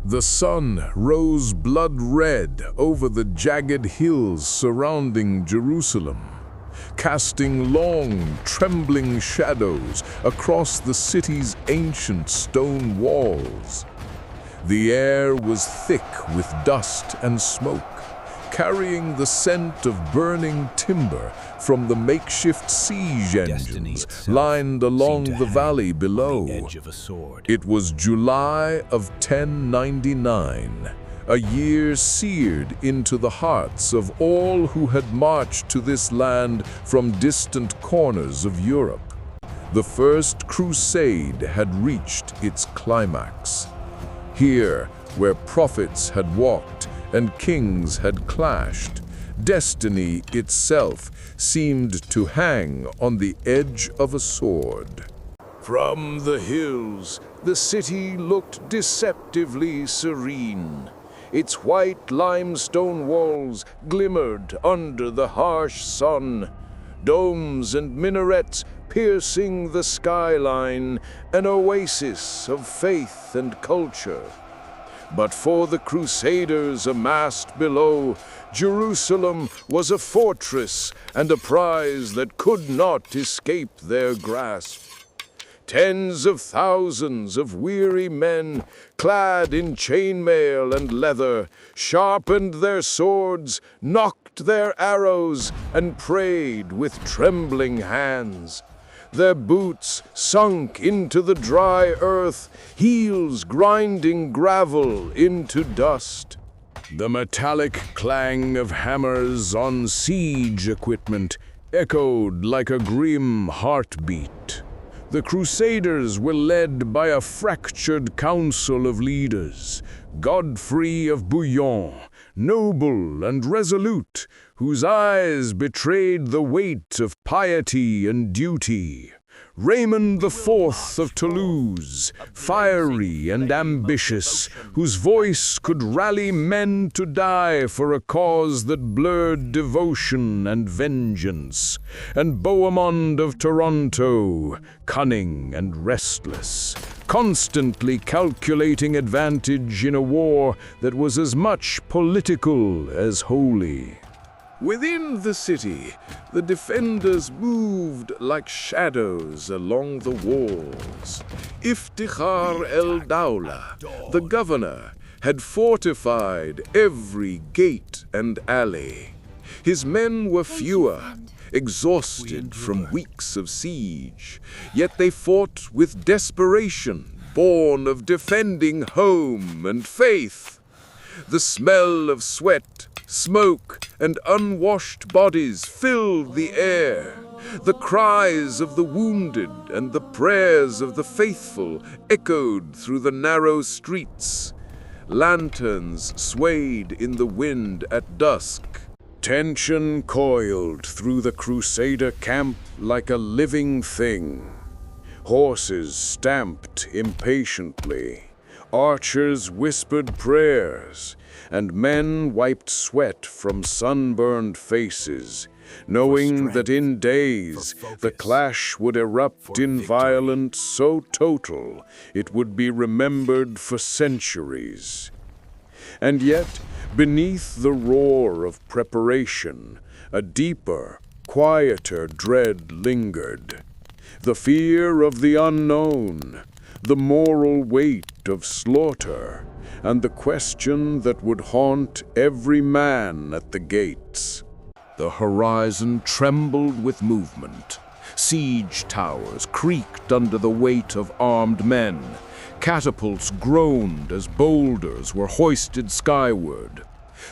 The sun rose blood red over the jagged hills surrounding Jerusalem, casting long, trembling shadows across the city's ancient stone walls. The air was thick with dust and smoke, carrying the scent of burning timber from the makeshift siege engines lined along the valley below. It was July of 1099, a year seared into the hearts of all who had marched to this land from distant corners of Europe. The First Crusade had reached its climax. Here, where prophets had walked and kings had clashed, destiny itself seemed to hang on the edge of a sword. From the hills, the city looked deceptively serene. Its white limestone walls glimmered under the harsh sun, domes and minarets piercing the skyline, an oasis of faith and culture. But for the crusaders amassed below, Jerusalem was a fortress and a prize that could not escape their grasp. Tens of thousands of weary men, clad in chainmail and leather, sharpened their swords, nocked their arrows, and prayed with trembling hands. Their boots sunk into the dry earth, heels grinding gravel into dust. The metallic clang of hammers on siege equipment echoed like a grim heartbeat. The Crusaders were led by a fractured council of leaders, Godfrey of Bouillon, noble and resolute, whose eyes betrayed the weight of piety and duty. Raymond IV of Toulouse, fiery and ambitious, whose voice could rally men to die for a cause that blurred devotion and vengeance. And Bohemond of Toronto, cunning and restless, constantly calculating advantage in a war that was as much political as holy. Within the city, the defenders moved like shadows along the walls. Iftikhar el-Dawla, the governor, had fortified every gate and alley. His men were fewer, exhausted from weeks of siege, yet they fought with desperation, born of defending home and faith. The smell of sweat, smoke, and unwashed bodies filled the air. The cries of the wounded and the prayers of the faithful echoed through the narrow streets. Lanterns swayed in the wind at dusk. Tension coiled through the Crusader camp like a living thing. Horses stamped impatiently. Archers whispered prayers, and men wiped sweat from sunburned faces, knowing that in days the clash would erupt in violence so total it would be remembered for centuries. And yet, beneath the roar of preparation, a deeper, quieter dread lingered. The fear of the unknown, the moral weight of slaughter, and the question that would haunt every man at the gates. The horizon trembled with movement. Siege towers creaked under the weight of armed men. Catapults groaned as boulders were hoisted skyward.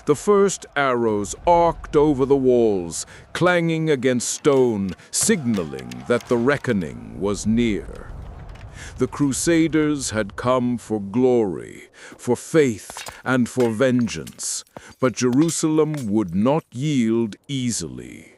The first arrows arced over the walls, clanging against stone, signaling that the reckoning was near. The Crusaders had come for glory, for faith, and for vengeance, but Jerusalem would not yield easily.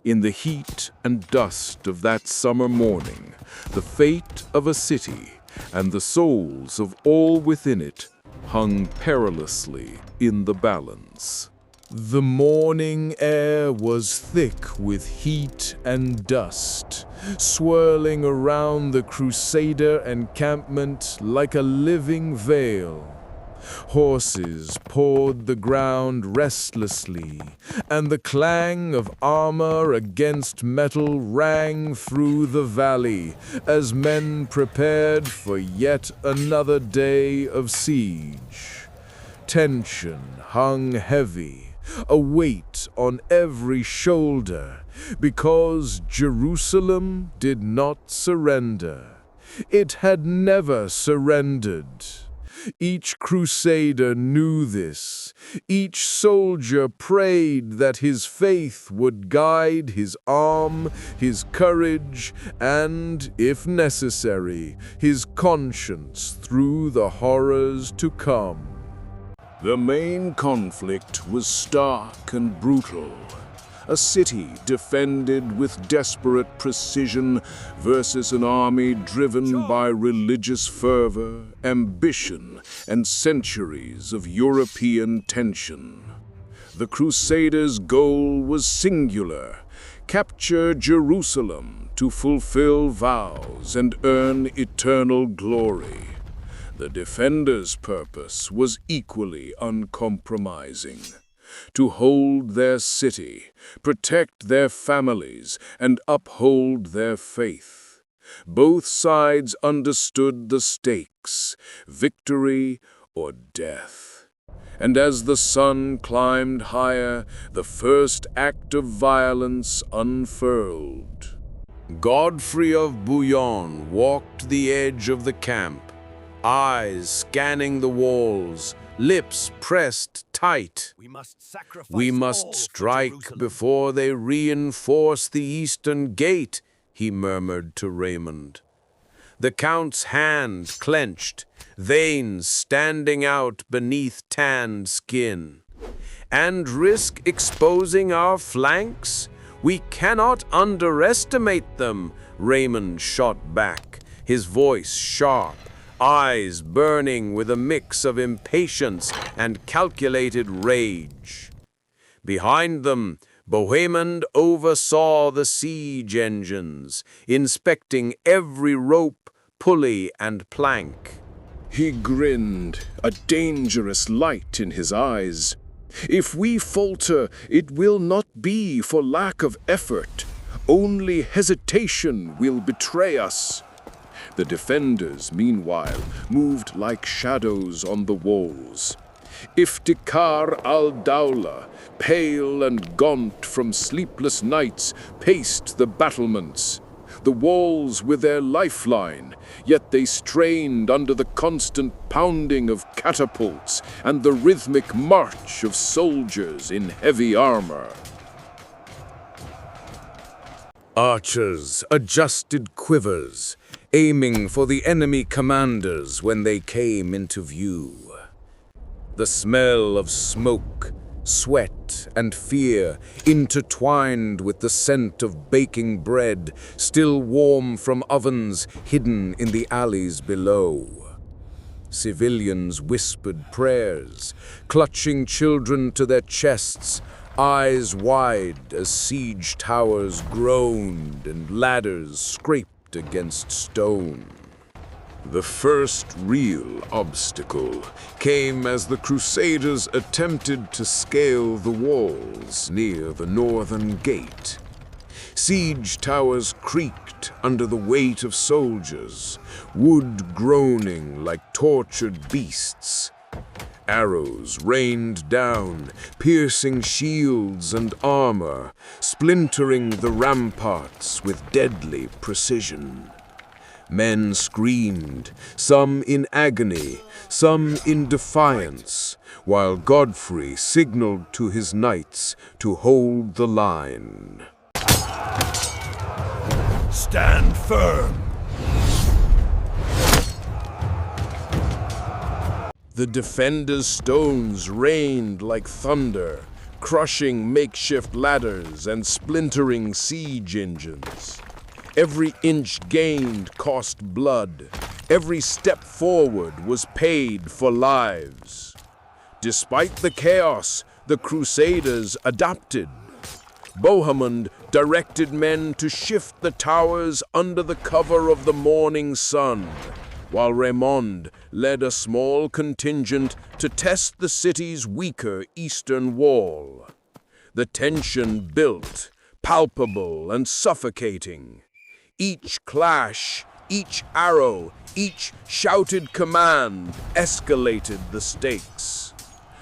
In the heat and dust of that summer morning, the fate of a city and the souls of all within it hung perilously in the balance. The morning air was thick with heat and dust, swirling around the Crusader encampment like a living veil. Horses pawed the ground restlessly, and the clang of armor against metal rang through the valley as men prepared for yet another day of siege. Tension hung heavy, a weight on every shoulder, because Jerusalem did not surrender. It had never surrendered. Each crusader knew this. Each soldier prayed that his faith would guide his arm, his courage, and, if necessary, his conscience through the horrors to come. The main conflict was stark and brutal. A city defended with desperate precision versus an army driven by religious fervor, ambition, and centuries of European tension. The Crusaders' goal was singular: capture Jerusalem to fulfill vows and earn eternal glory. The defenders' purpose was equally uncompromising: to hold their city, protect their families, and uphold their faith. Both sides understood the stakes: victory or death. And as the sun climbed higher, the first act of violence unfurled. Godfrey of Bouillon walked the edge of the camp, eyes scanning the walls, lips pressed tight. We must strike before they reinforce the eastern gate, he murmured to Raymond. The Count's hand clenched, veins standing out beneath tanned skin. And risk exposing our flanks? We cannot underestimate them, Raymond shot back, his voice sharp, eyes burning with a mix of impatience and calculated rage. Behind them, Bohemond oversaw the siege engines, inspecting every rope, pulley, and plank. He grinned, a dangerous light in his eyes. If we falter, it will not be for lack of effort. Only hesitation will betray us. The defenders, meanwhile, moved like shadows on the walls. Iftikhar al-Dawla, pale and gaunt from sleepless nights, paced the battlements. The walls were their lifeline, yet they strained under the constant pounding of catapults and the rhythmic march of soldiers in heavy armor. Archers adjusted quivers, aiming for the enemy commanders when they came into view. The smell of smoke, sweat, and fear intertwined with the scent of baking bread, still warm from ovens hidden in the alleys below. Civilians whispered prayers, clutching children to their chests, eyes wide as siege towers groaned and ladders scraped against stone. The first real obstacle came as the Crusaders attempted to scale the walls near the northern gate. Siege towers creaked under the weight of soldiers, wood groaning like tortured beasts. Arrows rained down, piercing shields and armor, splintering the ramparts with deadly precision. Men screamed, some in agony, some in defiance, while Godfrey signaled to his knights to hold the line. Stand firm! The defenders' stones rained like thunder, crushing makeshift ladders and splintering siege engines. Every inch gained cost blood. Every step forward was paid for lives. Despite the chaos, the Crusaders adapted. Bohemond directed men to shift the towers under the cover of the morning sun. while Raymond led a small contingent to test the city's weaker eastern wall. The tension built, palpable and suffocating. Each clash, each arrow, each shouted command escalated the stakes.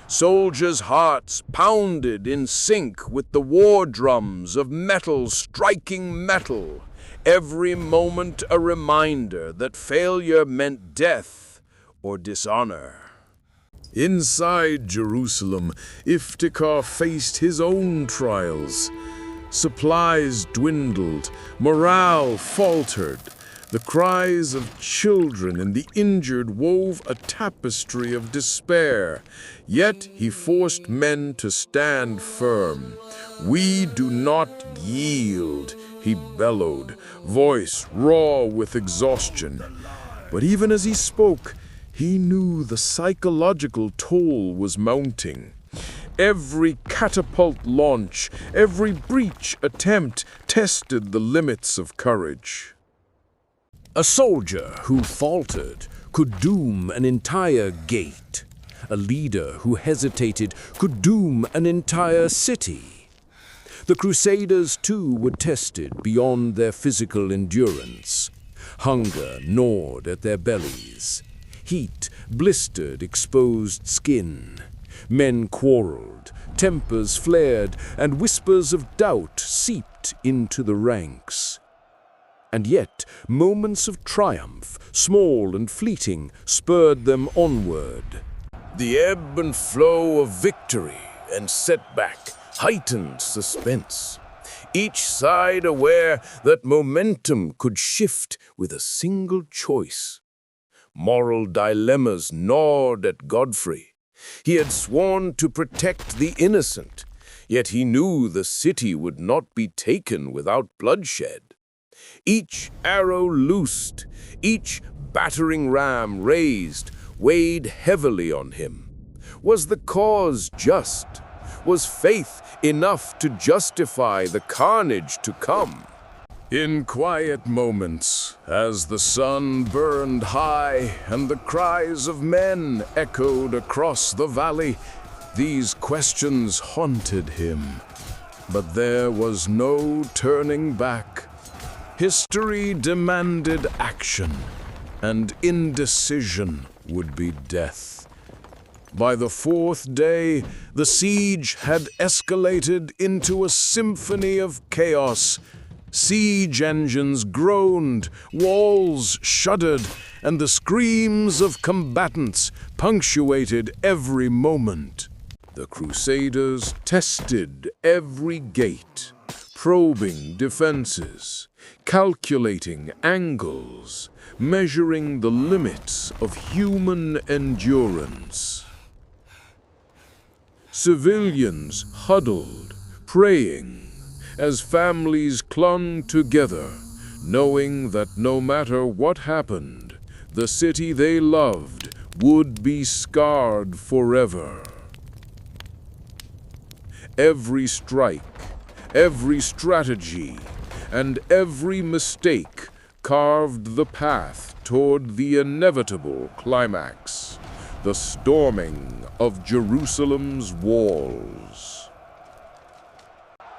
Soldiers' hearts pounded in sync with the war drums of metal striking metal, every moment a reminder that failure meant death or dishonor. Inside Jerusalem, Iftikhar faced his own trials. Supplies dwindled, morale faltered. The cries of children and the injured wove a tapestry of despair. Yet he forced men to stand firm. "We do not yield," he bellowed, voice raw with exhaustion. But even as he spoke, he knew the psychological toll was mounting. Every catapult launch, every breach attempt tested the limits of courage. A soldier who faltered could doom an entire gate. A leader who hesitated could doom an entire city. The crusaders, too, were tested beyond their physical endurance. Hunger gnawed at their bellies. Heat blistered exposed skin. Men quarreled, tempers flared, and whispers of doubt seeped into the ranks. And yet, moments of triumph, small and fleeting, spurred them onward. The ebb and flow of victory and setback heightened suspense. Each side aware that momentum could shift with a single choice. Moral dilemmas gnawed at Godfrey. He had sworn to protect the innocent, yet he knew the city would not be taken without bloodshed. Each arrow loosed, each battering ram raised, weighed heavily on him. Was the cause just? Was faith enough to justify the carnage to come? In quiet moments, as the sun burned high and the cries of men echoed across the valley, these questions haunted him. But there was no turning back. History demanded action, and indecision would be death. By the fourth day, the siege had escalated into a symphony of chaos. Siege engines groaned, walls shuddered, and the screams of combatants punctuated every moment. The crusaders tested every gate, probing defenses, calculating angles, measuring the limits of human endurance. Civilians huddled, praying, as families clung together, knowing that no matter what happened, the city they loved would be scarred forever. Every strike, every strategy, and every mistake carved the path toward the inevitable climax, the storming of Jerusalem's walls.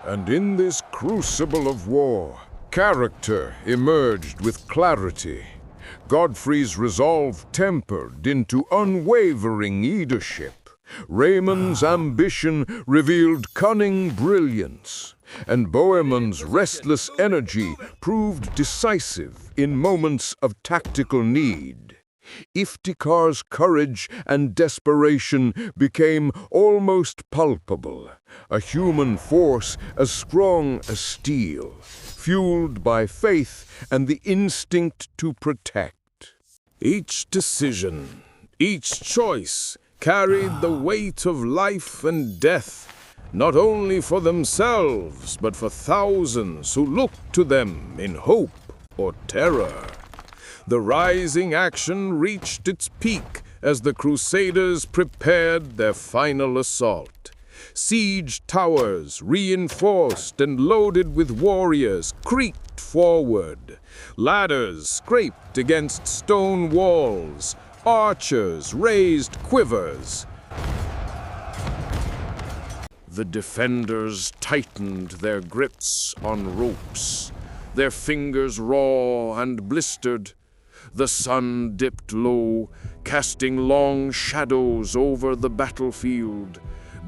And in this crucible of war, character emerged with clarity. Godfrey's resolve tempered into unwavering leadership. Raymond's ambition revealed cunning brilliance, and Bohemon's restless energy proved decisive in moments of tactical need. Iftikhar's courage and desperation became almost palpable, a human force as strong as steel, fueled by faith and the instinct to protect. Each decision, each choice, carried the weight of life and death, not only for themselves, but for thousands who looked to them in hope or terror. The rising action reached its peak as the crusaders prepared their final assault. Siege towers, reinforced and loaded with warriors, creaked forward. Ladders scraped against stone walls. Archers raised quivers. The defenders tightened their grips on ropes, their fingers raw and blistered. The sun dipped low, casting long shadows over the battlefield,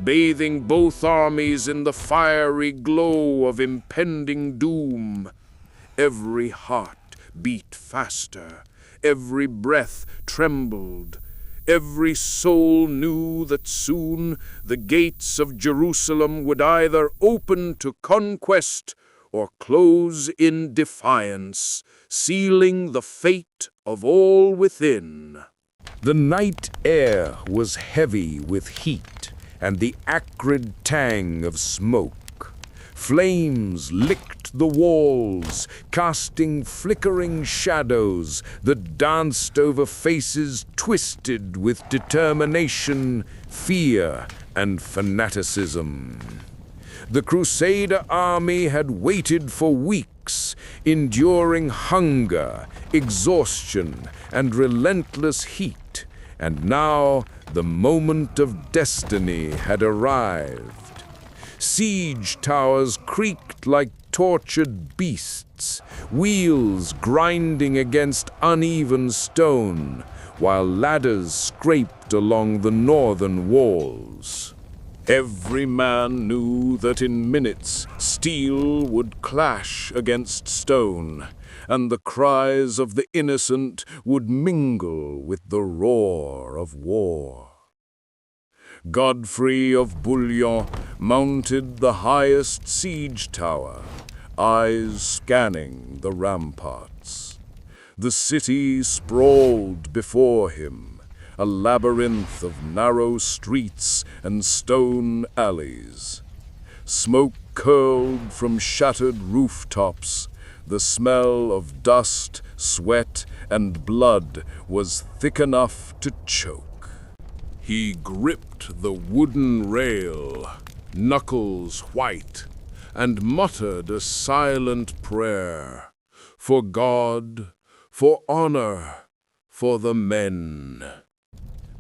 bathing both armies in the fiery glow of impending doom. Every heart beat faster, every breath trembled. Every soul knew that soon the gates of Jerusalem would either open to conquest or close in defiance, sealing the fate of all within. The night air was heavy with heat and the acrid tang of smoke. Flames licked the walls, casting flickering shadows that danced over faces twisted with determination, fear, and fanaticism. The Crusader army had waited for weeks, enduring hunger, exhaustion, and relentless heat, and now the moment of destiny had arrived. Siege towers creaked like tortured beasts, wheels grinding against uneven stone, while ladders scraped along the northern walls. Every man knew that in minutes steel would clash against stone, and the cries of the innocent would mingle with the roar of war. Godfrey of Bouillon mounted the highest siege tower, eyes scanning the ramparts. The city sprawled before him, a labyrinth of narrow streets and stone alleys. Smoke curled from shattered rooftops. The smell of dust, sweat, and blood was thick enough to choke. He gripped the wooden rail, knuckles white, and muttered a silent prayer. For God, for honor, for the men.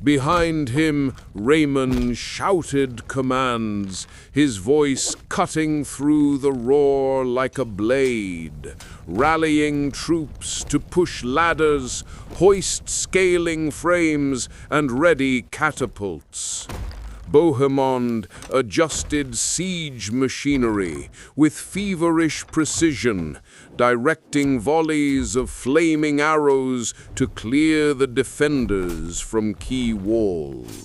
Behind him, Raymond shouted commands, his voice cutting through the roar like a blade, rallying troops to push ladders, hoist scaling frames, and ready catapults. Bohemond adjusted siege machinery with feverish precision, directing volleys of flaming arrows to clear the defenders from key walls.